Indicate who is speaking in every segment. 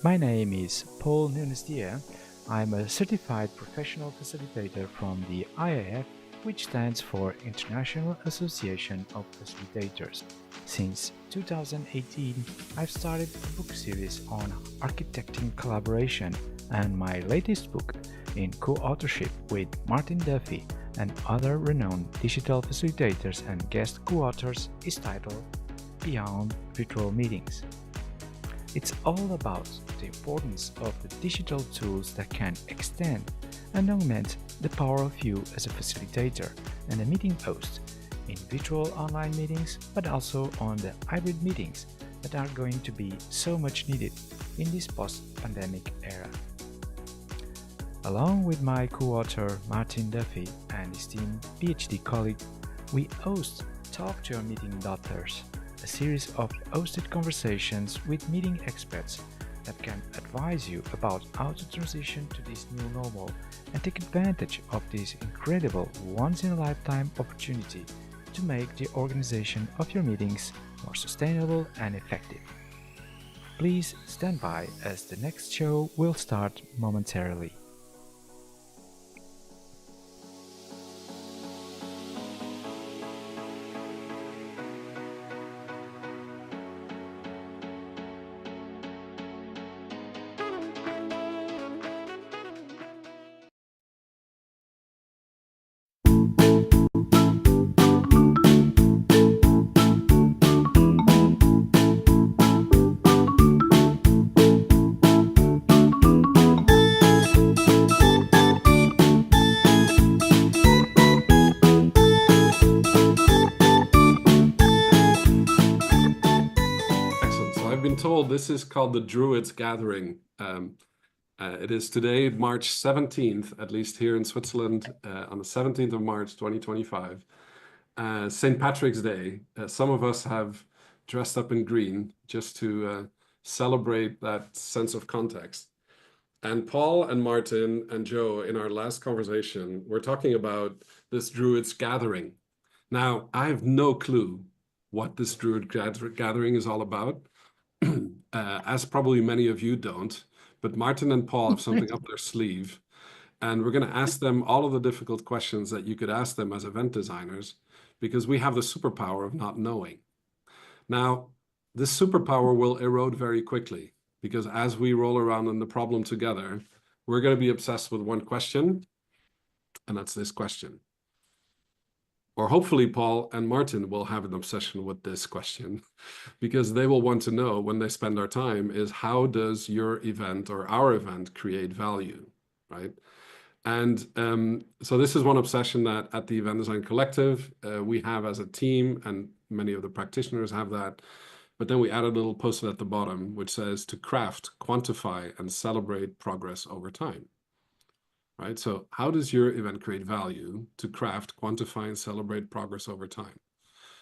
Speaker 1: My name is Paul Nunesdea. I'm a certified professional facilitator from the IAF, which stands for International Association of Facilitators. Since 2018, I've started a book series on architecting collaboration, and my latest book, in co-authorship with Martin Duffy and other renowned digital facilitators and guest co-authors, is titled Beyond Virtual Meetings. It's all about the importance of the digital tools that can extend and augment the power of you as a facilitator and a meeting host in virtual online meetings, but also on the hybrid meetings that are going to be so much needed in this post-pandemic era. Along with my co-author Martin Duffy and his team PhD colleague, we host Talk to Your Meeting Doctors, a series of hosted conversations with meeting experts that can advise you about how to transition to this new normal and take advantage of this incredible once-in-a-lifetime opportunity to make the organization of your meetings more sustainable and effective. Please stand by as the next show will start momentarily.
Speaker 2: Told this is called the Druids Gathering. It is today, March 17th, at least here in Switzerland, on the 17th of March 2025, St. Patrick's Day. Some of us have dressed up in green just to celebrate that sense of context. And Paul and Martin and Joe, in our last conversation, were talking about this Druids Gathering. Now, I have no clue what this Druid Gathering is all about. As probably many of you don't, but Martin and Paul have something up their sleeve, and we're going to ask them all of the difficult questions that you could ask them as event designers, because we have the superpower of not knowing. Now, this superpower will erode very quickly, because as we roll around in the problem together, we're going to be obsessed with one question, and that's this question. Or hopefully Paul and Martin will have an obsession with this question, because they will want to know when they spend our time is how does your event or our event create value, right? And so this is one obsession that at the Event Design Collective we have as a team, and many of the practitioners have that. But then we add a little post-it at the bottom which says to craft, quantify, and celebrate progress over time. Right? So how does your event create value to craft, quantify, and celebrate progress over time?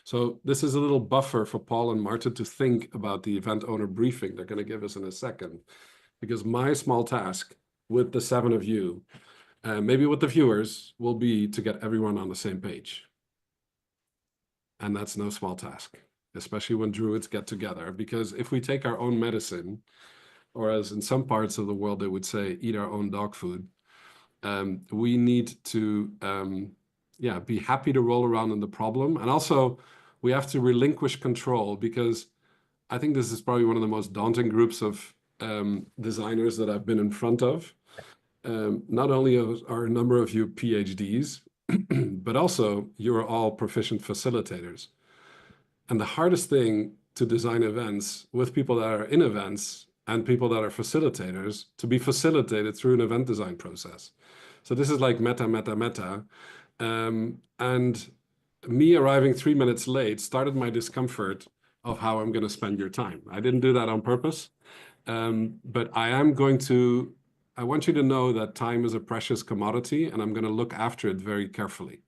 Speaker 2: So this is a little buffer for Paul and Martin to think about the event owner briefing they're going to give us in a second, because my small task with the 7 of you, maybe with the viewers, will be to get everyone on the same page. And that's no small task, especially when Druids get together, because if we take our own medicine, or as in some parts of the world they would say, eat our own dog food, we need to be happy to roll around in the problem. And also we have to relinquish control, because I think this is probably one of the most daunting groups of designers that I've been in front of. Not only are a number of you PhDs, but also you're all proficient facilitators. And the hardest thing to design events with people that are in events and people that are facilitators, to be facilitated through an event design process. So this is like meta. And me arriving 3 minutes late started my discomfort of how I'm going to spend your time. I didn't do that on purpose, but I want you to know that time is a precious commodity, and I'm going to look after it very carefully.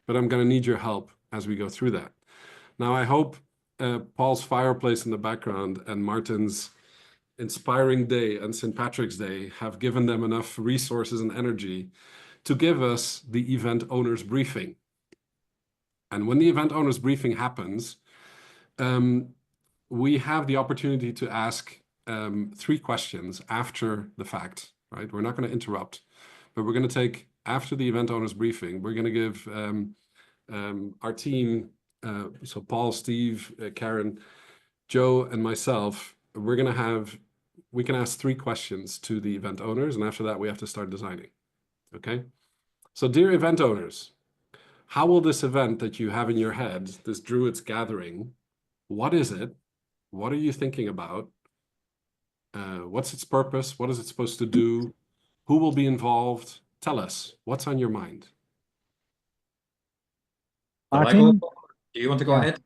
Speaker 2: But I'm going to need your help as we go through that. Now, I hope Paul's fireplace in the background and Martin's inspiring day and St. Patrick's Day have given them enough resources and energy to give us the event owner's briefing. And when the event owner's briefing happens, we have the opportunity to ask three questions after the fact, right? We're not going to interrupt, but we're going to take, after the event owner's briefing, we're going to give our team, so Paul, Steve, Karin, Joe, and myself, we can ask three questions to the event owners, and after that, we have to start designing. Okay? So, dear event owners, how will this event that you have in your head, this Druids Gathering, what is it? What are you thinking about? What's its purpose? What is it supposed to do? Who will be involved? Tell us, what's on your mind?
Speaker 3: Shall I go?
Speaker 1: Martin?
Speaker 3: Do you want to go
Speaker 1: Yeah.
Speaker 3: ahead?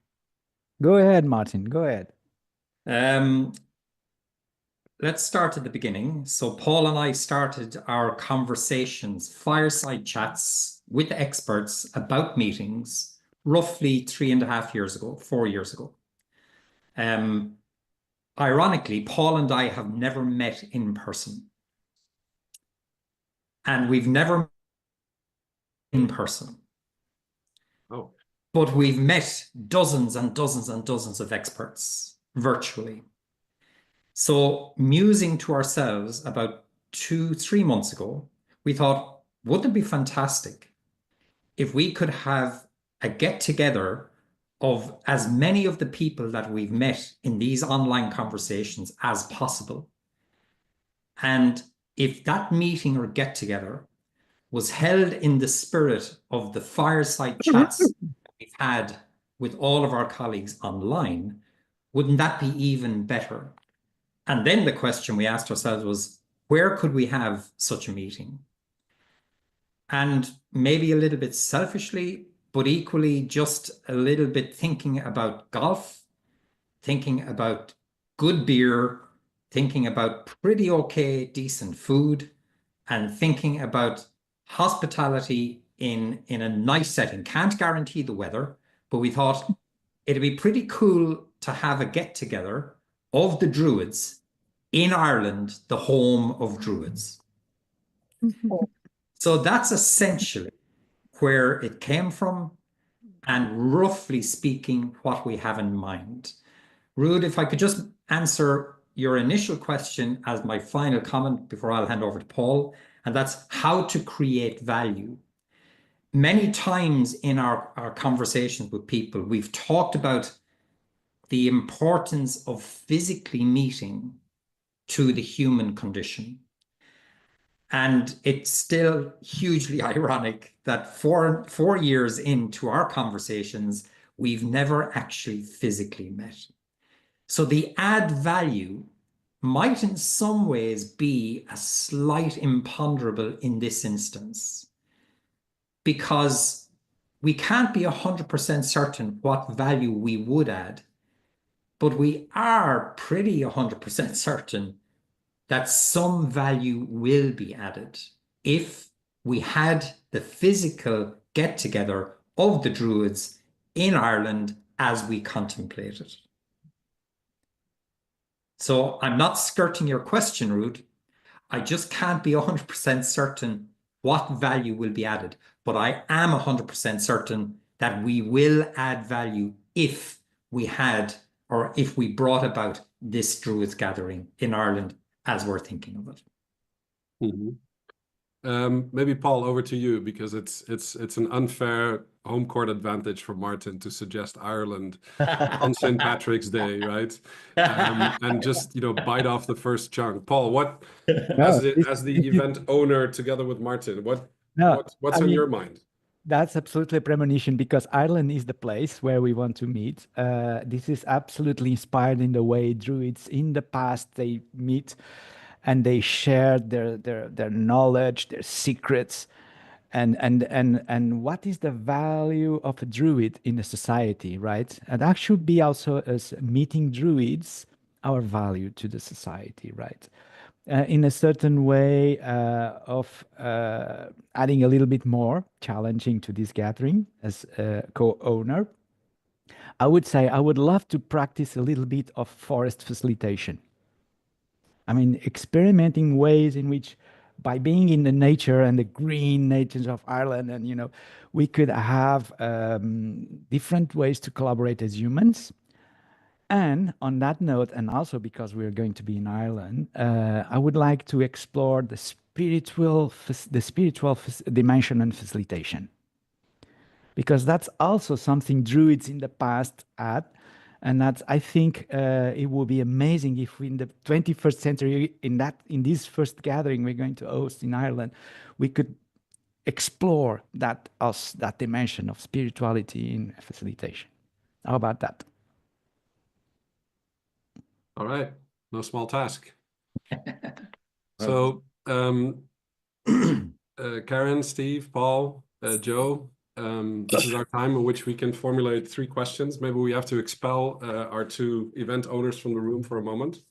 Speaker 1: Go ahead, Martin. Go ahead.
Speaker 3: Let's start at the beginning. So Paul and I started our conversations, fireside chats with experts about meetings roughly 3.5 years ago, 4 years ago. Ironically, Paul and I have never met in person. And we've never in person.
Speaker 2: Oh.
Speaker 3: But we've met dozens and dozens and dozens of experts virtually. So musing to ourselves about 2-3 months ago, we thought, wouldn't it be fantastic if we could have a get together of as many of the people that we've met in these online conversations as possible? And if that meeting or get together was held in the spirit of the fireside chats we've had with all of our colleagues online, wouldn't that be even better? And then the question we asked ourselves was, where could we have such a meeting? And maybe a little bit selfishly, but equally just a little bit thinking about golf, thinking about good beer, thinking about pretty okay, decent food, and thinking about hospitality in a nice setting. Can't guarantee the weather, but we thought it'd be pretty cool to have a get together of the Druids in Ireland, the home of Druids. So that's essentially where it came from and roughly speaking what we have in mind. Ruud, if I could just answer your initial question as my final comment before I'll hand over to Paul, and that's how to create value. Many times in our conversations with people, we've talked about the importance of physically meeting to the human condition. And it's still hugely ironic that four years into our conversations, we've never actually physically met. So the add value might in some ways be a slight imponderable in this instance, because we can't be 100% certain what value we would add, but we are pretty 100% certain that some value will be added if we had the physical get together of the Druids in Ireland as we contemplated. So I'm not skirting your question, Ruud. I just can't be 100% certain what value will be added, but I am 100% certain that we will add value if we had, or if we brought about this Druids gathering in Ireland as we're thinking of it.
Speaker 2: Maybe Paul, over to you, because it's an unfair home court advantage for Martin to suggest Ireland on St. Patrick's Day, right? And just bite off the first chunk. Paul, what as the event owner together with Martin, what's on your mind?
Speaker 1: That's absolutely a premonition, because Ireland is the place where we want to meet. This is absolutely inspired in the way Druids in the past they meet, and they share their knowledge, their secrets, and what is the value of a Druid in a society, right? And that should be also, as meeting Druids, our value to the society, right? In a certain way of adding a little bit more challenging to this gathering as a co-owner, I would say I would love to practice a little bit of forest facilitation. I mean, experimenting ways in which, by being in the nature and the green natures of Ireland, and we could have different ways to collaborate as humans, And on that note, and also because we're going to be in Ireland, I would like to explore the spiritual dimension and facilitation, because that's also something Druids in the past had. And that's, I think it will be amazing if we, in the 21st century, in this first gathering we're going to host in Ireland, we could explore that dimension of spirituality in facilitation. How about that?
Speaker 2: All right, no small task. So, Karin, Steve, Paul, Joe, this is our time in which we can formulate 3 questions. Maybe we have to expel our 2 event owners from the room for a moment.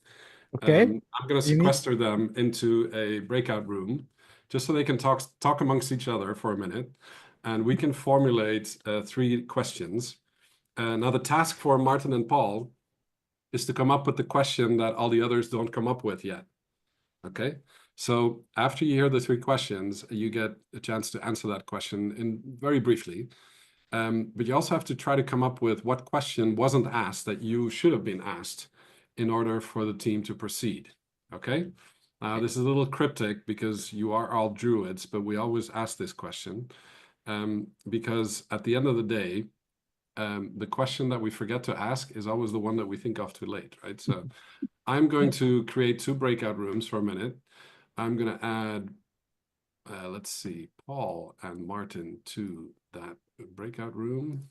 Speaker 1: Okay.
Speaker 2: I'm going to sequester them into a breakout room just so they can talk amongst each other for a minute, and we can formulate 3 questions. Now, the task for Martin and Paul is to come up with the question that all the others don't come up with yet. Okay? So after you hear the 3 questions, you get a chance to answer that question in very briefly. But you also have to try to come up with what question wasn't asked that you should have been asked in order for the team to proceed. Okay? Now, this is a little cryptic because you are all Druids, but we always ask this question because at the end of the day, the question that we forget to ask is always the one that we think of too late, right? So I'm going to create 2 breakout rooms for a minute. I'm going to add, let's see, Paul and Martin to that breakout room.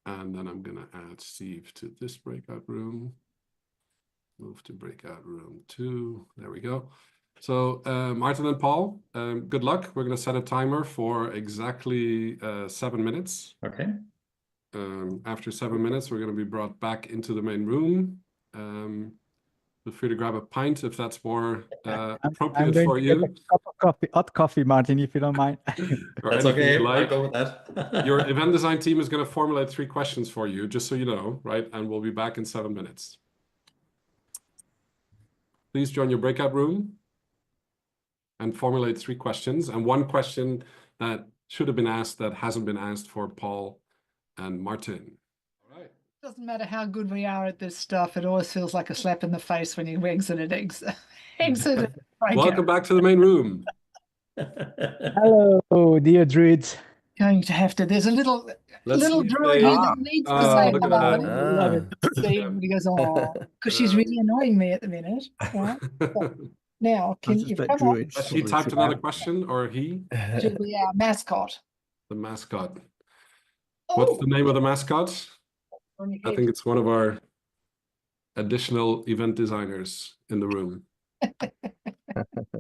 Speaker 2: And then I'm going to add Steve to this breakout room. Move to breakout room 2. There we go. So Martin and Paul, good luck. We're going to set a timer for exactly 7 minutes.
Speaker 3: Okay.
Speaker 2: After 7 minutes, we're going to be brought back into the main room. Feel free to grab a pint if that's more appropriate for you.
Speaker 1: Get a cup of coffee, hot coffee, Martin, if you don't mind.
Speaker 2: Or
Speaker 3: That's
Speaker 2: anything
Speaker 3: okay.
Speaker 2: you like.
Speaker 3: I'll go with that.
Speaker 2: Your event design team is going to formulate 3 questions for you, just so you know, right? And we'll be back in 7 minutes. Please join your breakout room and formulate 3 questions. And 1 question that should have been asked that hasn't been asked for Paul and Martin.
Speaker 4: Doesn't matter how good we are at this stuff, it always feels like a slap in the face when you exit it.
Speaker 2: Welcome back to the main room.
Speaker 1: Hello, dear Druids.
Speaker 4: Going to have to, there's a little druid here that needs to say
Speaker 2: look at
Speaker 4: hello.
Speaker 2: that.
Speaker 1: Love it.
Speaker 4: Steve goes, oh, because she's really annoying me at the minute. Right? So, now, can you come on?
Speaker 2: Has she typed another question, or he?
Speaker 4: She'll be our mascot.
Speaker 2: The mascot.
Speaker 4: Oh,
Speaker 2: What's the name of the mascot? I think it's one of our additional event designers in the room.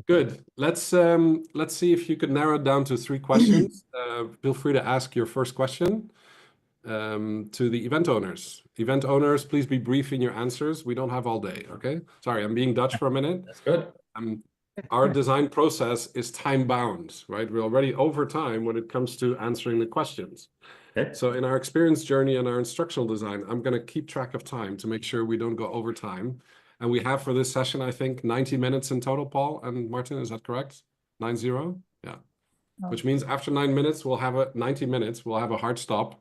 Speaker 2: Good. Let's see if you could narrow it down to 3 questions. Feel free to ask your first question to the event owners. Event owners, please be brief in your answers. We don't have all day, okay? Sorry, I'm being Dutch for a minute.
Speaker 3: That's good.
Speaker 2: Our design process is time bound, right? We're already over time when it comes to answering the questions.
Speaker 3: Okay.
Speaker 2: So in our experience journey and our instructional design, I'm going to keep track of time to make sure we don't go over time. And we have for this session, I think, 90 minutes in total, Paul and Martin, is that correct? 90? Yeah.
Speaker 4: Oh.
Speaker 2: Which means after 9 minutes, we'll have 90 minutes, we'll have a hard stop.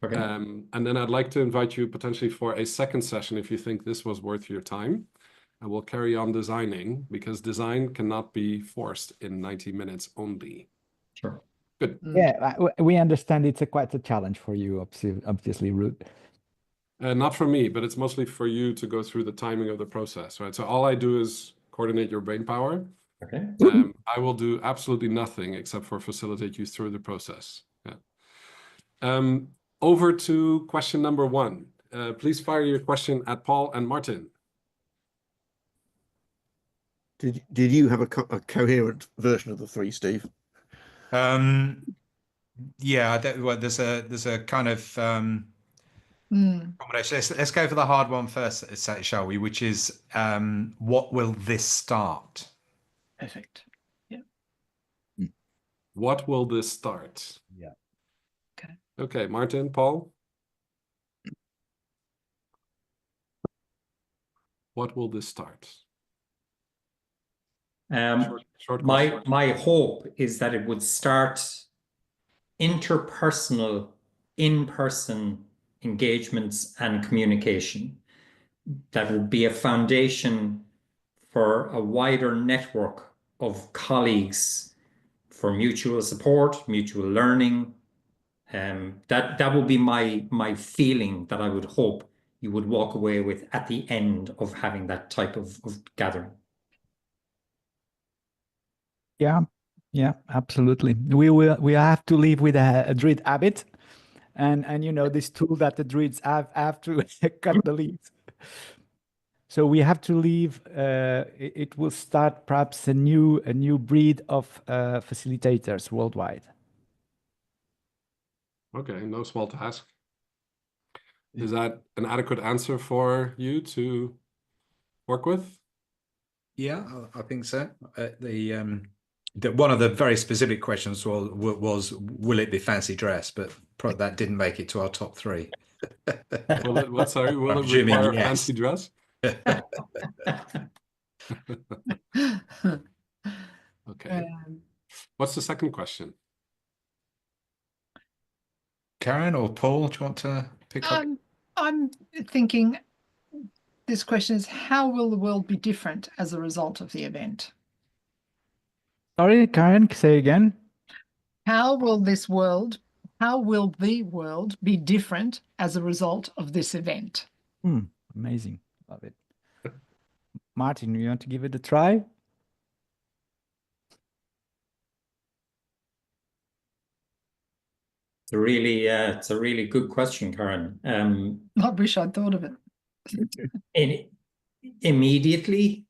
Speaker 3: Okay.
Speaker 2: And then I'd like to invite you potentially for a second session if you think this was worth your time. And we'll carry on designing because design cannot be forced in 90 minutes only.
Speaker 3: Sure.
Speaker 2: Good.
Speaker 1: Yeah, we understand it's quite a challenge for you, obviously, Ruud.
Speaker 2: Not for me, but it's mostly for you to go through the timing of the process, right? So all I do is coordinate your brain power.
Speaker 3: Okay.
Speaker 2: I will do absolutely nothing except for facilitate you through the process. Yeah. Over to question number 1. Please fire your question at Paul and Martin.
Speaker 5: Did you have a coherent version of the 3, Steve?
Speaker 6: Yeah, well, there's a kind of combination. Let's go for the hard one first, shall we? Which is what will this start?
Speaker 4: Perfect. Yeah.
Speaker 2: What will this start?
Speaker 1: Yeah.
Speaker 4: Okay.
Speaker 2: Okay, Martin, Paul. What will this start? Short question.
Speaker 3: My hope is that it would start interpersonal, in-person engagements and communication. that will be a foundation for a wider network of colleagues for mutual support, mutual learning. That will be my feeling that I would hope you would walk away with at the end of having that type of gathering.
Speaker 1: Yeah, absolutely. We have to live with a druid habit, and you know this tool that the druids have to cut the leaves. So we have to leave. It will start perhaps a new breed of facilitators worldwide.
Speaker 2: Okay, no small task. Is that an adequate answer for you to work with?
Speaker 6: Yeah, I think so. One of the very specific questions was will it be fancy dress? But that didn't make it to our top 3.
Speaker 2: Will it, what, sorry, will it
Speaker 6: Presuming
Speaker 2: require
Speaker 6: yes.
Speaker 2: fancy dress? Okay. What's the second question?
Speaker 6: Karin or Paul, do you want to pick up?
Speaker 4: I'm thinking this question is, how will the world be different as a result of the event?
Speaker 1: Sorry, Karin, say again.
Speaker 4: How will the world be different as a result of this event?
Speaker 1: Amazing. Love it. Martin, you want to give it a try?
Speaker 3: It's a really good question, Karin.
Speaker 4: I wish I'd thought of it.
Speaker 3: Immediately,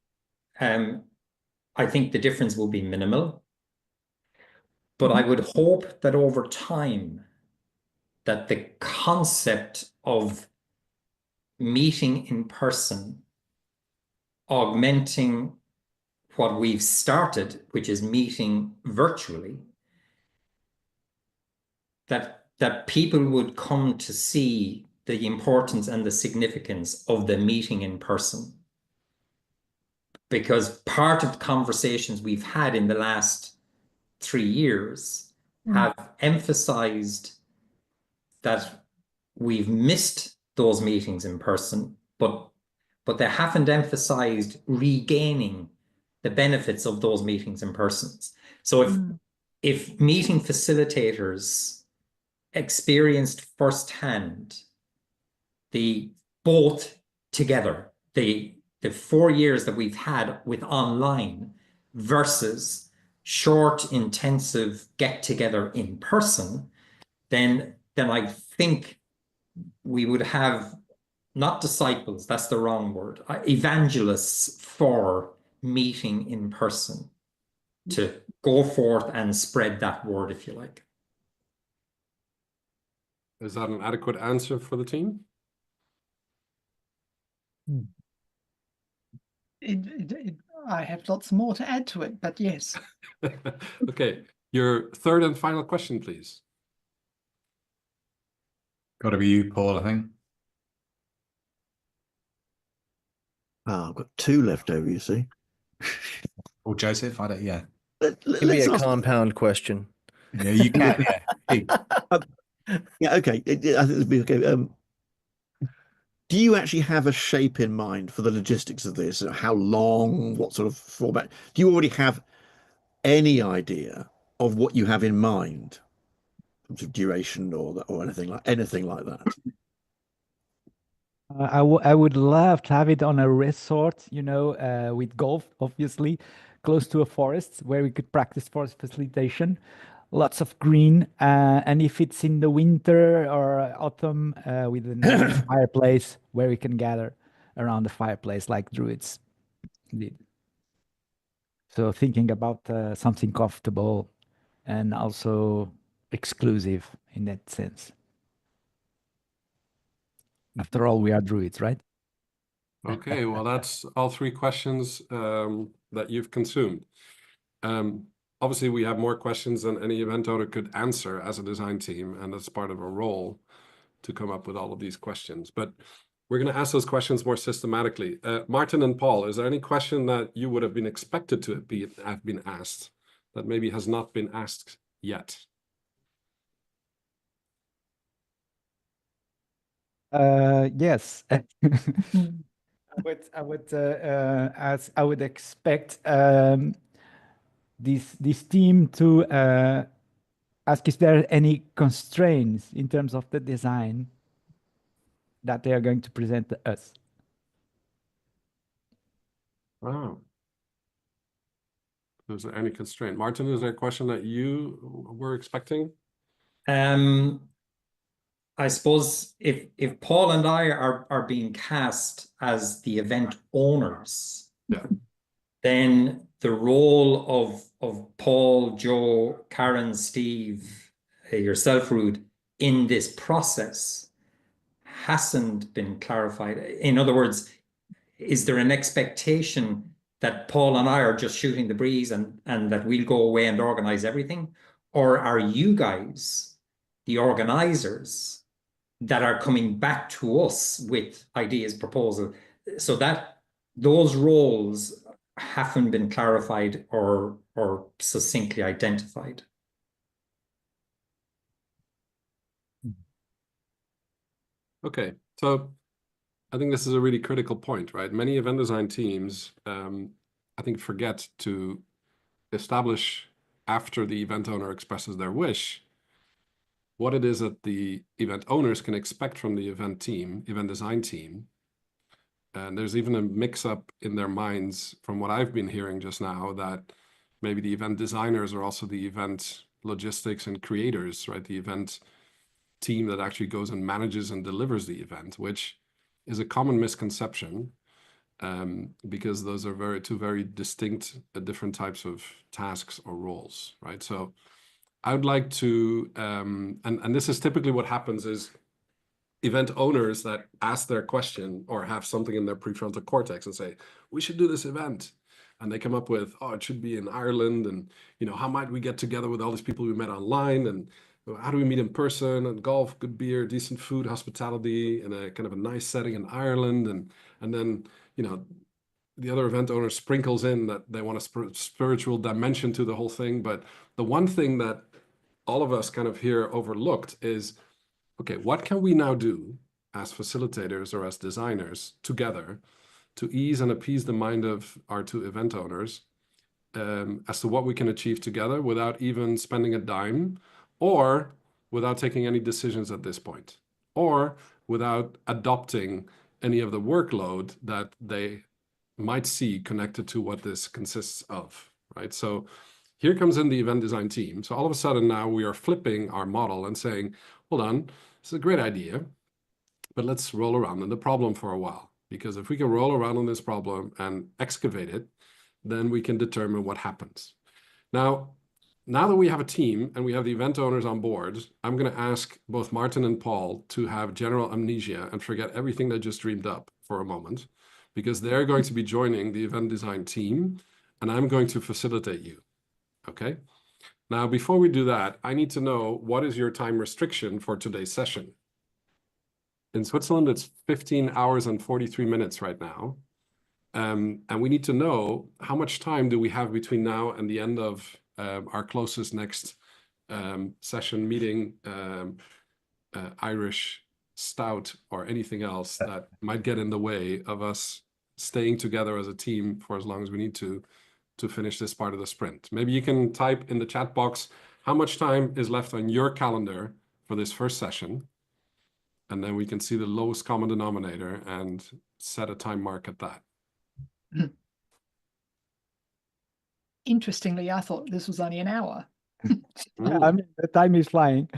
Speaker 3: I think the difference will be minimal. But I would hope that over time, that the concept of meeting in person, augmenting what we've started, which is meeting virtually, that people would come to see the importance and the significance of the meeting in person. Because part of the conversations we've had in the last 3 years have emphasized that we've missed those meetings in person, but they haven't emphasized regaining the benefits of those meetings in person. So if meeting facilitators experienced firsthand both together, the 4 years that we've had with online versus short, intensive get-together in person, then I think we would have not disciples, that's the wrong word, evangelists for meeting in person to go forth and spread that word, if you like.
Speaker 2: Is that an adequate answer for the team?
Speaker 4: I have lots more to add to it, but yes.
Speaker 2: Okay, your third and final question, please.
Speaker 6: Got to be you, Paul, I think.
Speaker 5: I've got 2 left over, you see.
Speaker 6: Or Joseph, I don't, yeah.
Speaker 7: Give me a compound question.
Speaker 6: Yeah, you can, yeah.
Speaker 5: Yeah, okay. I think it'd be okay. Do you actually have a shape in mind for the logistics of this? How long? What sort of format? Do you already have any idea of what you have in mind in terms of duration or anything like that?
Speaker 1: I would love to have it on a resort, you know, with golf, obviously, close to a forest where we could practice forest facilitation. Lots of green, and if it's in the winter or autumn, with a nice fireplace where we can gather around the fireplace like druids did. So thinking about something comfortable and also exclusive in that sense. After all, we are druids, right?
Speaker 2: Okay, well, that's all 3 questions that you've consumed. Obviously, we have more questions than any event owner could answer as a design team, and that's part of our role to come up with all of these questions. But we're going to ask those questions more systematically. Martin and Paul, is there any question that you would have been expected to have been asked that maybe has not been asked yet?
Speaker 1: Yes.
Speaker 8: as I would expect this team to ask, is there any constraints in terms of the design that they are going to present to us?
Speaker 2: Wow. Is there any constraint? Martin, is there a question that you were expecting?
Speaker 3: I suppose if Paul and I are being cast as the event owners,
Speaker 2: Yeah.
Speaker 3: then the role of Paul, Joe, Karin, Steve, yourself, Ruud, in this process hasn't been clarified. In other words, is there an expectation that Paul and I are just shooting the breeze and that we'll go away and organize everything? Or are you guys, the organizers, that are coming back to us with ideas, proposal, so that those roles haven't been clarified or succinctly identified?
Speaker 2: Okay, so I think this is a really critical point, right? Many event design teams, I think, forget to establish, after the event owner expresses their wish, what it is that the event owners can expect from the event design team. And there's even a mix-up in their minds from what I've been hearing just now, that maybe the event designers are also the event logistics and creators, right? The event team that actually goes and manages and delivers the event, which is a common misconception, because those are two very distinct, different types of tasks or roles, right? So I would like to, and this is typically what happens, is event owners that ask their question or have something in their prefrontal cortex and say, we should do this event. And they come up with, oh, it should be in Ireland. And, you know, how might we get together with all these people we met online? And how do we meet in person? And golf, good beer, decent food, hospitality, in a kind of a nice setting in Ireland. And then, you know, the other event owner sprinkles in that they want a spiritual dimension to the whole thing. But the one thing that all of us kind of here overlooked is, okay, what can we now do as facilitators or as designers together to ease and appease the mind of our two event owners as to what we can achieve together without even spending a dime, or without taking any decisions at this point, or without adopting any of the workload that they might see connected to what this consists of, right? So here comes in the event design team. So all of a sudden now we are flipping our model and saying, hold on, this is a great idea, but let's roll around in the problem for a while. Because if we can roll around on this problem and excavate it, then we can determine what happens. Now that we have a team and we have the event owners on board, I'm going to ask both Martin and Paul to have general amnesia and forget everything they just dreamed up for a moment, because they're going to be joining the event design team and I'm going to facilitate you. Okay? Now, before we do that, I need to know, what is your time restriction for today's session? In Switzerland, it's 15 hours and 43 minutes right now. And we need to know, how much time do we have between now and the end of our closest next session, meeting, Irish stout, or anything else that might get in the way of us staying together as a team for as long as we need to finish this part of the sprint. Maybe you can type in the chat box how much time is left on your calendar for this first session, and then we can see the lowest common denominator and set a time mark at that.
Speaker 4: Interestingly, I thought this was only an hour.
Speaker 8: I mean, the time is flying.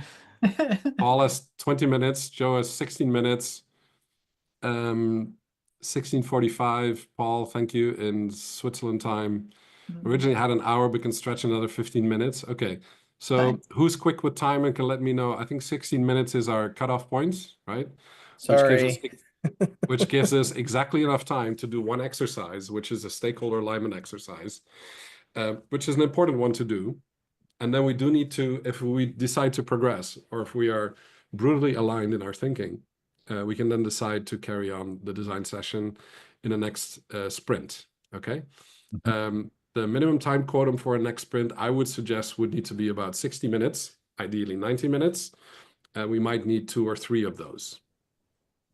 Speaker 2: Paul has 20 minutes, Joe has 16 minutes. 16:45, Paul, thank you, in Switzerland time. Originally had an hour, but can stretch another 15 minutes. Okay, so
Speaker 4: Thanks.
Speaker 2: who's quick with time and can let me know? I think 16 minutes is our cutoff point, right?
Speaker 7: Sorry.
Speaker 2: Which gives us exactly enough time to do one exercise, which is a stakeholder alignment exercise, which is an important one to do. And then we do need to, if we decide to progress, or if we are brutally aligned in our thinking, we can then decide to carry on the design session in the next sprint, okay? The minimum time quotum for a next sprint, I would suggest, would need to be about 60 minutes, ideally 90 minutes. We might need 2 or 3 of those,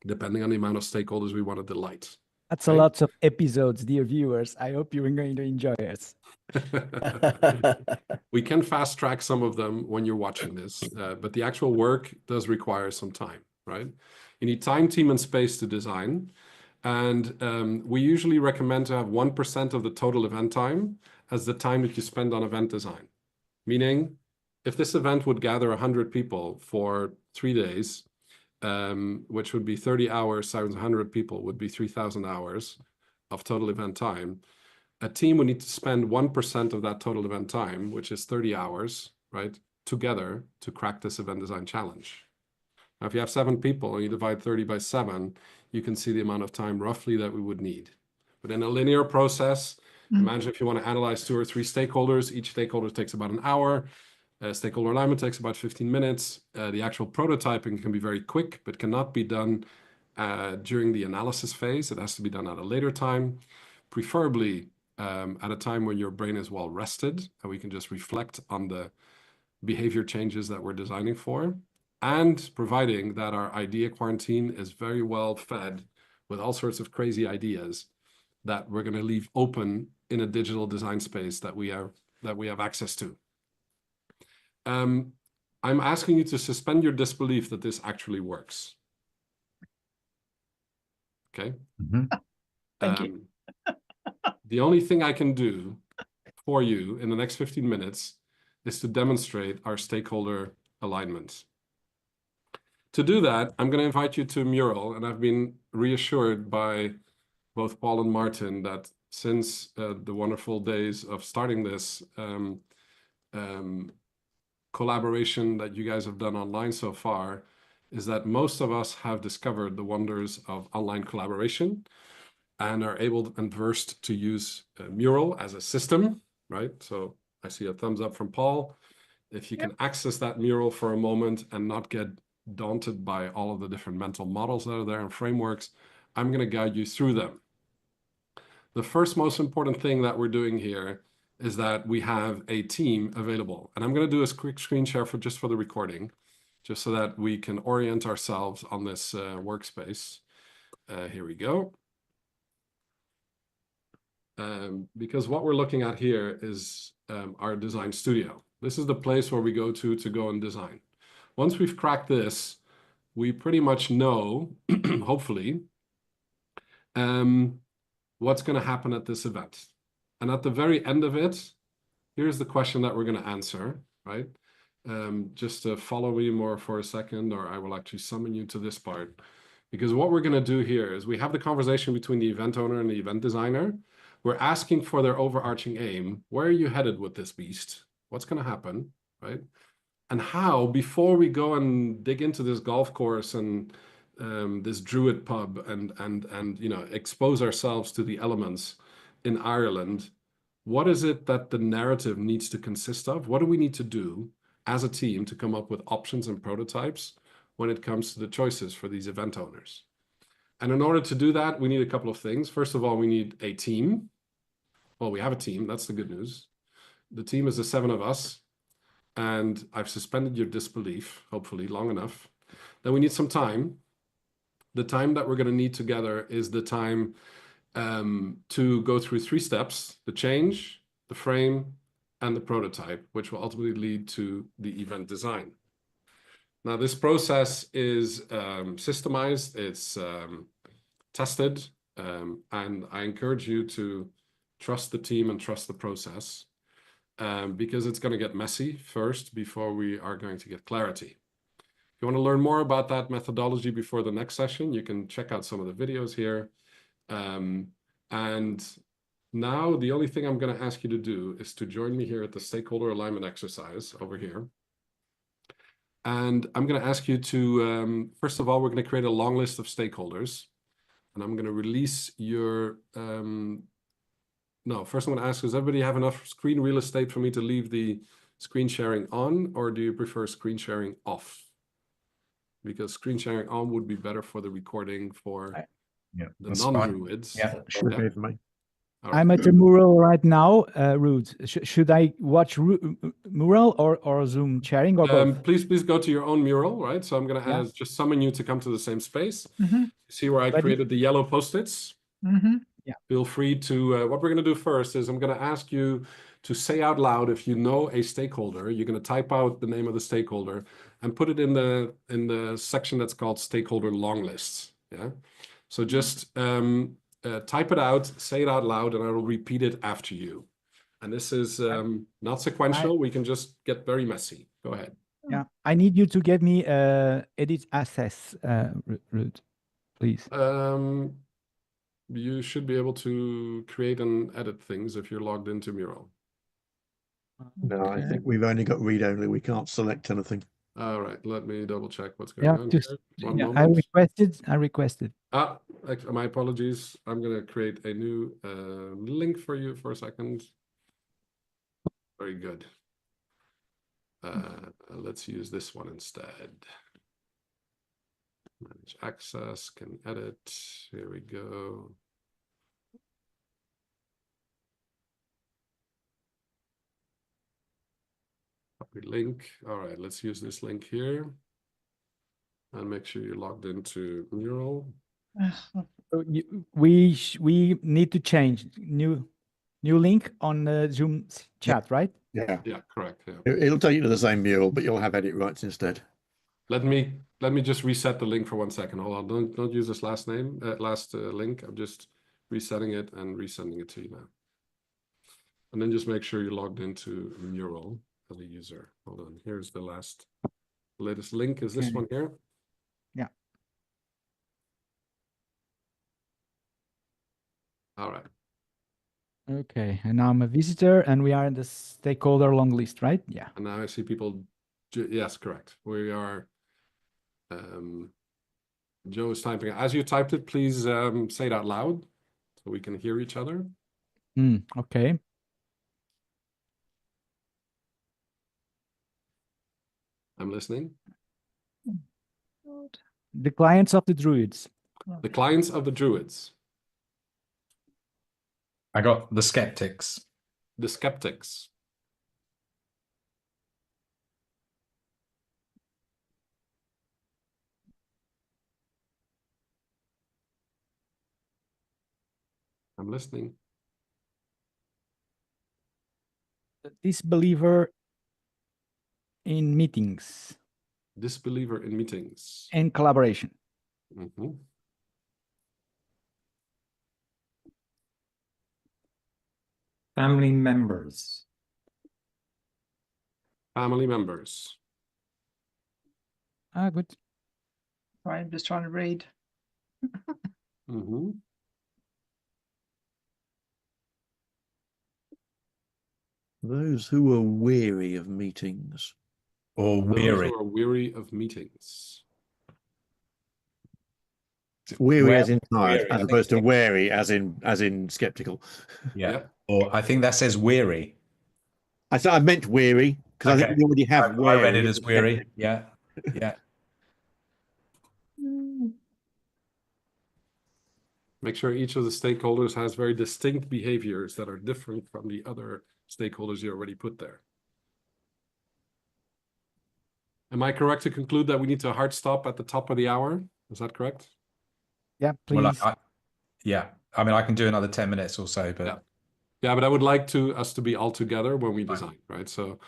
Speaker 2: depending on the amount of stakeholders we want to delight.
Speaker 8: That's a
Speaker 2: Right.
Speaker 8: lot of episodes, dear viewers. I hope you're going to enjoy it.
Speaker 2: We can fast track some of them when you're watching this, but the actual work does require some time, right? You need time, team, and space to design. And we usually recommend to have 1% of the total event time as the time that you spend on event design. Meaning, if this event would gather 100 people for 3 days, which would be 30 hours times 100 people would be 3,000 hours of total event time. A team would need to spend 1% of that total event time, which is 30 hours, right, together to crack this event design challenge. Now, if you have 7 people and you divide 30 by 7, you can see the amount of time roughly that we would need. But in a linear process, imagine if you want to analyze 2 or 3 stakeholders, each stakeholder takes about an hour. Stakeholder alignment takes about 15 minutes. The actual prototyping can be very quick, but cannot be done during the analysis phase. It has to be done at a later time, preferably at a time when your brain is well rested, and we can just reflect on the behavior changes that we're designing for, and providing that our idea quarantine is very well fed with all sorts of crazy ideas that we're going to leave open in a digital design space that we have access to. I'm asking you to suspend your disbelief that this actually works. Okay?
Speaker 4: Thank you.
Speaker 2: The only thing I can do for you in the next 15 minutes is to demonstrate our stakeholder alignment. To do that, I'm going to invite you to a mural, and I've been reassured by both Paul and Martin that since the wonderful days of starting this collaboration that you guys have done online so far, is that most of us have discovered the wonders of online collaboration and are able and versed to use Mural as a system, right? So I see a thumbs up from Paul. If you can access that Mural for a moment and not get daunted by all of the different mental models that are there and frameworks, I'm going to guide you through them. The first most important thing that we're doing here is that we have a team available. And I'm going to do a quick screen share just for the recording, just so that we can orient ourselves on this workspace. Here we go. Because what we're looking at here is our design studio. This is the place where we go to go and design. Once we've cracked this, we pretty much know, hopefully, what's going to happen at this event. And at the very end of it, here's the question that we're going to answer, right? Just to follow me more for a second, or I will actually summon you to this part. Because what we're going to do here is we have the conversation between the event owner and the event designer. We're asking for their overarching aim. Where are you headed with this beast? What's going to happen, right? And how, before we go and dig into this golf course and this Druid pub and you know, expose ourselves to the elements in Ireland, what is it that the narrative needs to consist of? What do we need to do as a team to come up with options and prototypes when it comes to the choices for these event owners? And in order to do that, we need a couple of things. First of all, we need a team. Well, we have a team. That's the good news. The team is the 7 of us. And I've suspended your disbelief, hopefully long enough. Then we need some time. The time that we're going to need together is the time to go through 3 steps: the change, the frame, and the prototype, which will ultimately lead to the event design. Now, this process is systemized, it's tested, and I encourage you to trust the team and trust the process, because it's going to get messy first before we are going to get clarity. If you want to learn more about that methodology before the next session, you can check out some of the videos here. And now the only thing I'm going to ask you to do is to join me here at the stakeholder alignment exercise over here. And I'm going to ask you to, first of all, we're going to create a long list of stakeholders. And I'm going to release your, no, first I'm going to ask, does everybody have enough screen real estate for me to leave the screen sharing on, or do you prefer screen sharing off? Because screen sharing on would be better for the recording for the non-Druids.
Speaker 5: Yeah, sure, okay for me.
Speaker 2: Right.
Speaker 8: I'm at a mural right now, Ruud. Should I watch mural or Zoom sharing or both?
Speaker 2: Please go to your own mural, right? So I'm going to just summon you to come to the same space. See where I created the yellow post-its? Feel free to, what we're going to do first is I'm going to ask you to say out loud, if you know a stakeholder, you're going to type out the name of the stakeholder and put it in the section that's called stakeholder long lists. Yeah. So just type it out, say it out loud, and I will repeat it after you. And this is not sequential. We can just get very messy. Go ahead.
Speaker 8: Yeah, I need you to get me edit access, Ruud, please.
Speaker 2: You should be able to create and edit things if you're logged into Mural.
Speaker 5: No, I think we've only got read only. We can't select anything.
Speaker 2: All right, let me double check what's going on here. One
Speaker 8: I
Speaker 2: moment.
Speaker 8: requested.
Speaker 2: My apologies. I'm going to create a new link for you for a second. Very good. Let's use this one instead. Manage access, can edit. Here we go. Copy link. All right, let's use this link here. And make sure you're logged into Mural.
Speaker 8: So we need to change new link on the Zoom chat, right?
Speaker 5: Yeah.
Speaker 2: Yeah, correct. Yeah.
Speaker 5: It'll take you to the same Mural, but you'll have edit rights instead.
Speaker 2: Let me just reset the link for 1 second. Hold on. Don't use this last link. I'm just resetting it and resending it to you now. And then just make sure you're logged into Mural as a user. Hold on. Here's the latest link. Is this one here?
Speaker 8: Yeah.
Speaker 2: All right.
Speaker 8: Okay, and now I'm a visitor, and we are in the stakeholder long list, right? Yeah.
Speaker 2: And now I see people. Yes, correct. We are. Joe is typing. As you typed it, please say it out loud so we can hear each other.
Speaker 8: Okay.
Speaker 2: I'm listening.
Speaker 8: The clients of the Druids.
Speaker 2: The clients of the Druids.
Speaker 3: I got the skeptics.
Speaker 2: The skeptics. I'm listening.
Speaker 8: The disbeliever in meetings.
Speaker 2: Disbeliever in meetings.
Speaker 8: And collaboration.
Speaker 3: Family members.
Speaker 2: Family members.
Speaker 8: Good.
Speaker 4: Right, I'm just trying to read.
Speaker 5: Those who are weary of meetings.
Speaker 3: Or
Speaker 2: Those
Speaker 3: weary.
Speaker 2: who are weary of meetings.
Speaker 5: Weary as in tired,
Speaker 3: weary,
Speaker 5: as opposed to wary as in skeptical.
Speaker 3: Yeah. Or I think that says weary.
Speaker 5: I meant weary because I think we already have
Speaker 3: I read it
Speaker 5: wary.
Speaker 3: as weary. Yeah. Yeah.
Speaker 2: Make sure each of the stakeholders has very distinct behaviors that are different from the other stakeholders you already put there. Am I correct to conclude that we need to hard stop at the top of the hour? Is that correct?
Speaker 8: Yeah, please.
Speaker 3: Well, yeah. I mean, I can do another 10 minutes or so, but
Speaker 2: yeah, but I would like us to be all together when we design, right? So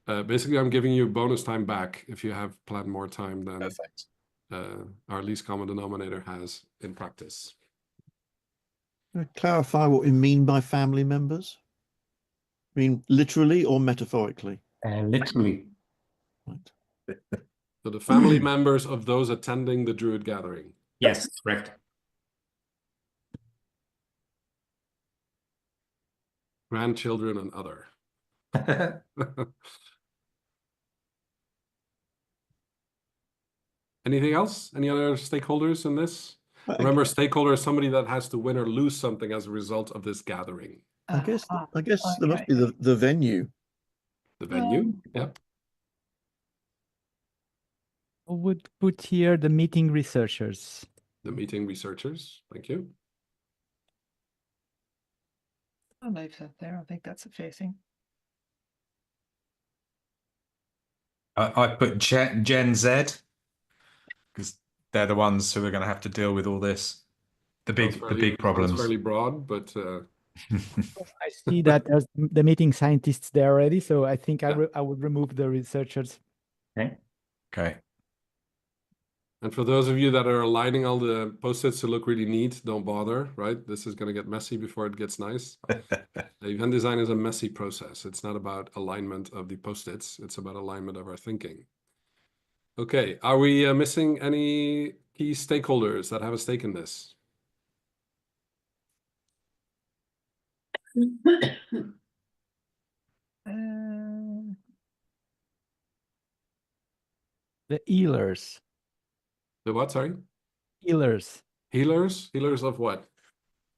Speaker 2: basically, I'm giving you bonus time back if you have planned more time than our least common denominator has in practice.
Speaker 5: Clarify what we mean by family members. I mean literally or metaphorically?
Speaker 3: literally.
Speaker 5: Right.
Speaker 2: So the family members of those attending the Druid Gathering.
Speaker 3: Yes, correct.
Speaker 2: Grandchildren and other. Anything else? Any other stakeholders in this? Remember, stakeholder is somebody that has to win or lose something as a result of this gathering.
Speaker 5: I guess there must be the venue.
Speaker 2: The venue? Yep.
Speaker 8: I would put here the meeting researchers.
Speaker 2: The meeting researchers. Thank you.
Speaker 4: I'll leave that there. I think that's a fair thing.
Speaker 3: I put Gen Z because they're the ones who are going to have to deal with all this.
Speaker 6: the big problems.
Speaker 2: Sounds fairly broad, but
Speaker 8: I see that there's the meeting scientists there already, so I think
Speaker 2: Yeah.
Speaker 8: I would remove the researchers.
Speaker 3: Okay.
Speaker 6: Okay.
Speaker 2: and for those of you that are aligning all the post-its to look really neat, don't bother, right? This is going to get messy before it gets nice. Event design is a messy process. It's not about alignment of the post-its. It's about alignment of our thinking. Okay, are we missing any key stakeholders that have a stake in this?
Speaker 8: The healers.
Speaker 2: The what, sorry?
Speaker 8: Healers.
Speaker 2: Healers? Healers of what?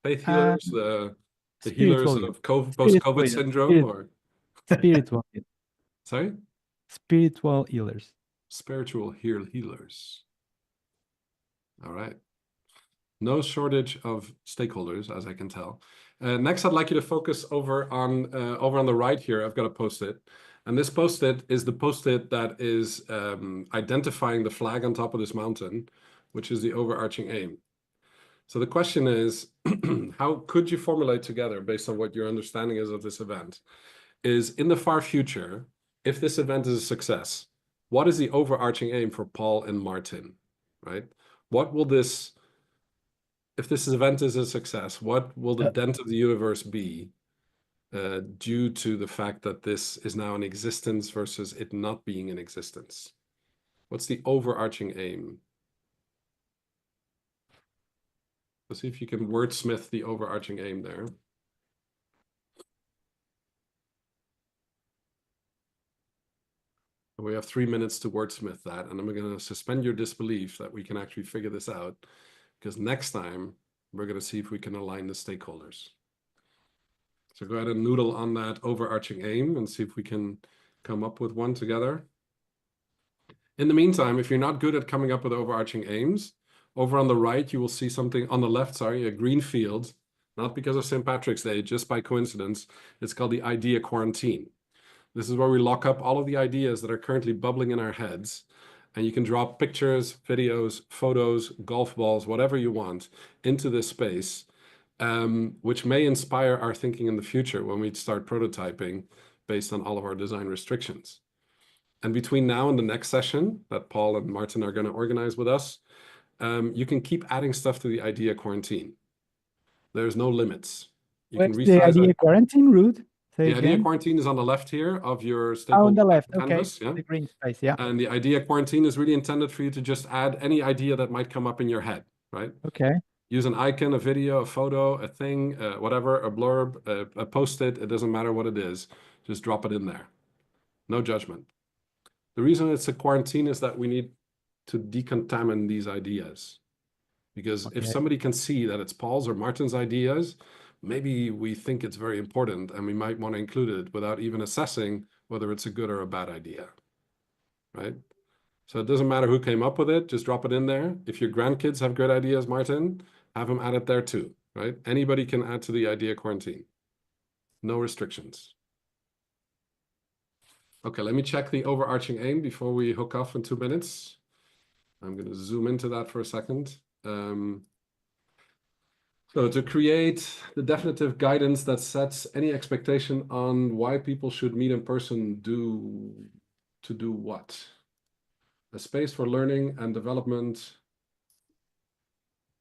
Speaker 2: Faith
Speaker 8: Um,
Speaker 2: healers? The healers
Speaker 8: spiritual.
Speaker 2: of post-COVID syndrome? Or
Speaker 8: Spiritual.
Speaker 2: sorry?
Speaker 8: Spiritual healers.
Speaker 2: Spiritual healers. All right. No shortage of stakeholders, as I can tell. Next, I'd like you to focus over on the right here. I've got a post-it. And this post-it is the post-it that is identifying the flag on top of this mountain, which is the overarching aim. So the question is, how could you formulate together, based on what your understanding is of this event, is in the far future, if this event is a success, what is the overarching aim for Paul and Martin, right? What will this, if this event is a success, what will the dent of the universe be due to the fact that this is now in existence versus it not being in existence? What's the overarching aim? Let's see if you can wordsmith the overarching aim there. We have 3 minutes to wordsmith that, and I'm going to suspend your disbelief that we can actually figure this out, because next time we're going to see if we can align the stakeholders. So go ahead and noodle on that overarching aim and see if we can come up with one together. In the meantime, if you're not good at coming up with overarching aims, over on the right, you will see something on the left, sorry, a green field, not because of St. Patrick's Day, just by coincidence. It's called the idea quarantine. This is where we lock up all of the ideas that are currently bubbling in our heads. And you can drop pictures, videos, photos, golf balls, whatever you want into this space, which may inspire our thinking in the future when we start prototyping based on all of our design restrictions. And between now and the next session that Paul and Martin are going to organize with us, you can keep adding stuff to the idea quarantine. There's no limits. You
Speaker 8: Where's
Speaker 2: can
Speaker 8: the
Speaker 2: resize
Speaker 8: idea
Speaker 2: it.
Speaker 8: quarantine, Ruud?
Speaker 2: The idea quarantine is on the left here of your
Speaker 8: Oh,
Speaker 2: stakeholder
Speaker 8: on the left.
Speaker 2: canvas.
Speaker 8: Okay.
Speaker 2: Yeah?
Speaker 8: The green space. Yeah.
Speaker 2: And the idea quarantine is really intended for you to just add any idea that might come up in your head, right?
Speaker 8: Okay.
Speaker 2: Use an icon, a video, a photo, a thing, whatever, a blurb, a post-it. It doesn't matter what it is. Just drop it in there. No judgment. The reason it's a quarantine is that we need to decontaminate these ideas. Because if somebody can see that it's Paul's or Martin's ideas, maybe we think it's very important and we might want to include it without even assessing whether it's a good or a bad idea, right? So it doesn't matter who came up with it, just drop it in there. If your grandkids have great ideas, Martin, have them add it there too, right? Anybody can add to the idea quarantine. No restrictions. Okay, let me check the overarching aim before we hook off in 2 minutes. I'm going to zoom into that for a second. So to create the definitive guidance that sets any expectation on why people should meet in person to do what? A space for learning and development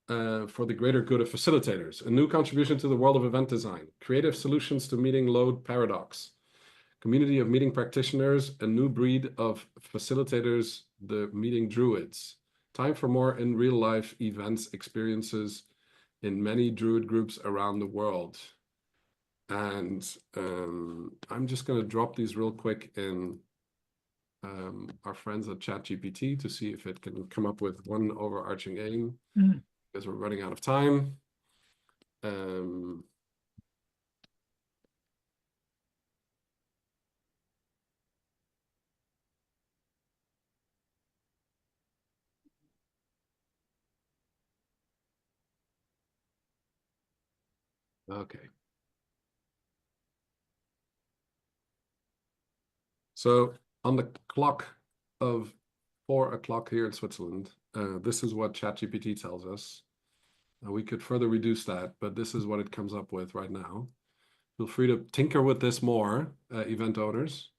Speaker 2: for the greater good of facilitators. A new contribution to the world of event design. Creative solutions to meeting load paradox. Community of meeting practitioners, a new breed of facilitators, the Meeting Druids. Time for more in real life events experiences in many Druid groups around the world. And I'm just going to drop these real quick in our friends at ChatGPT to see if it can come up with one overarching aim, because we're running out of time. Okay. So on the clock of 4 o'clock here in Switzerland, this is what ChatGPT tells us. We could further reduce that, but this is what it comes up with right now. Feel free to tinker with this more, event owners.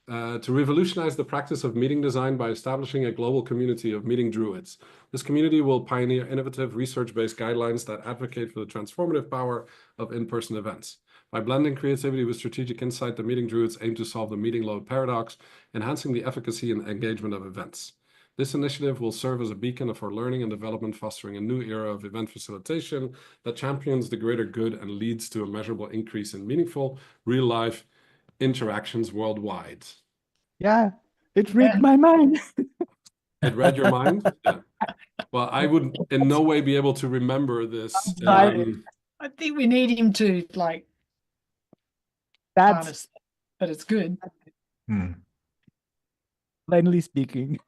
Speaker 2: To revolutionize the practice of meeting design by establishing a global community of meeting druids. This community will pioneer innovative research-based guidelines that advocate for the transformative power of in-person events. By blending creativity with strategic insight, the meeting druids aim to solve the meeting load paradox, enhancing the efficacy and engagement of events. This initiative will serve as a beacon for learning and development, fostering a new era of event facilitation that champions the greater good and leads to a measurable increase in meaningful, real-life interactions worldwide.
Speaker 8: Yeah, it read my mind.
Speaker 2: It read your mind? Yeah. Well, I would in no way be able to remember this.
Speaker 4: I think we need him to like.
Speaker 8: That's
Speaker 4: but it's good.
Speaker 8: Plainly speaking.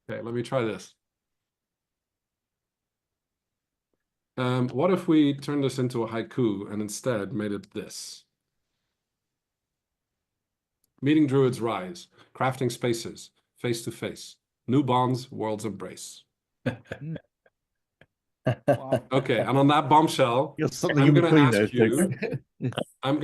Speaker 2: Okay, let me try this. What if we turn this into a haiku and instead made it this? Meeting druids rise, crafting spaces, face to face. New bonds, worlds embrace.
Speaker 8: Wow.
Speaker 2: Okay, and on that bombshell, I'm going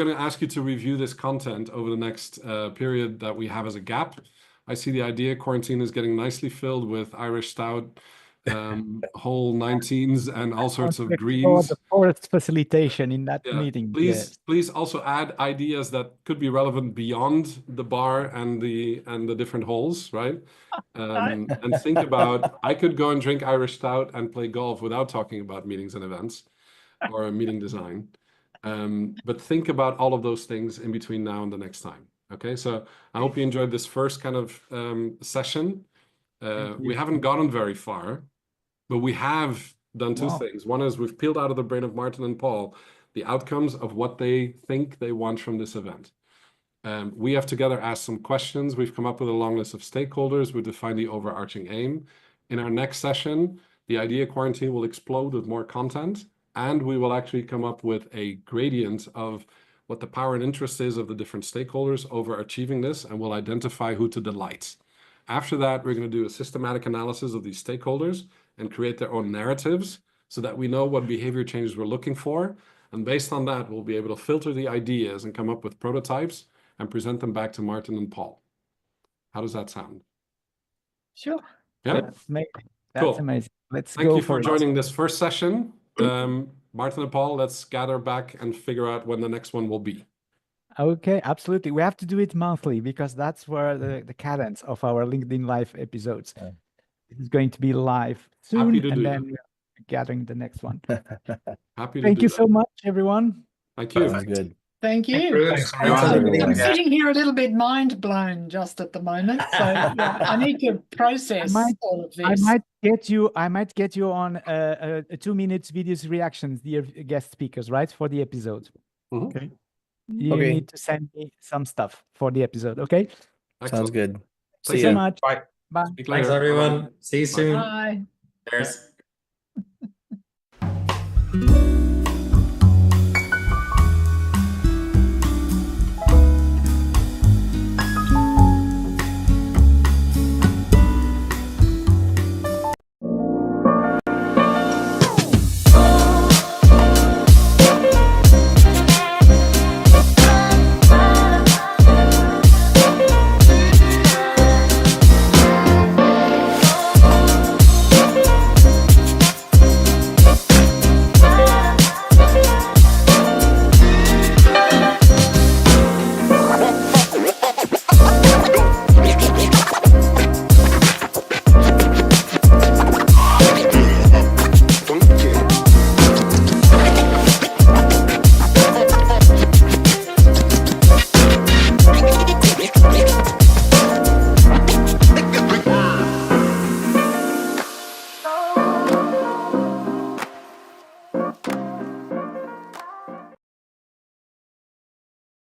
Speaker 2: to ask you to review this content over the next period that we have as a gap. I see the idea quarantine is getting nicely filled with Irish stout, whole 19s, and all sorts of greens.
Speaker 8: The forest facilitation in that meeting.
Speaker 2: Please also add ideas that could be relevant beyond the bar and the different holes, right? And think about, I could go and drink Irish stout and play golf without talking about meetings and events or meeting design. But think about all of those things in between now and the next time. Okay, so I hope you enjoyed this first kind of session. We haven't gotten very far, but we have done two things. One is we've peeled out of the brain of Martin and Paul the outcomes of what they think they want from this event. We have together asked some questions. We've come up with a long list of stakeholders. We defined the overarching aim. In our next session, the idea quarantine will explode with more content, and we will actually come up with a gradient of what the power and interest is of the different stakeholders over achieving this, and we'll identify who to delight. After that, we're going to do a systematic analysis of these stakeholders and create their own narratives so that we know what behavior changes we're looking for. And based on that, we'll be able to filter the ideas and come up with prototypes and present them back to Martin and Paul. How does that sound?
Speaker 4: Sure.
Speaker 2: Yeah.
Speaker 8: That's amazing.
Speaker 2: Cool.
Speaker 8: Amazing.
Speaker 2: Thank you for joining this first session. Martin and Paul, let's gather back and figure out when the next one will be.
Speaker 8: Okay, absolutely. We have to do it monthly because that's where the cadence of our LinkedIn Live episodes. It is going to be live soon, and then we're gathering the next one. Thank you so much, everyone.
Speaker 2: Thank you.
Speaker 7: Sounds good.
Speaker 4: Thank you.
Speaker 3: Thanks,
Speaker 4: I'm sitting here a little bit mind blown just at the moment, so I need to process all of this.
Speaker 8: I might get you on a 2 minutes videos reactions, dear guest speakers, right, for the episode.
Speaker 5: Okay.
Speaker 8: You need to send me some stuff for the episode. Okay.
Speaker 2: Excellent.
Speaker 7: Sounds good.
Speaker 8: Thanks so much.
Speaker 3: Bye.
Speaker 8: Bye.
Speaker 3: Thanks, everyone. See you soon.
Speaker 4: Bye.
Speaker 3: Cheers.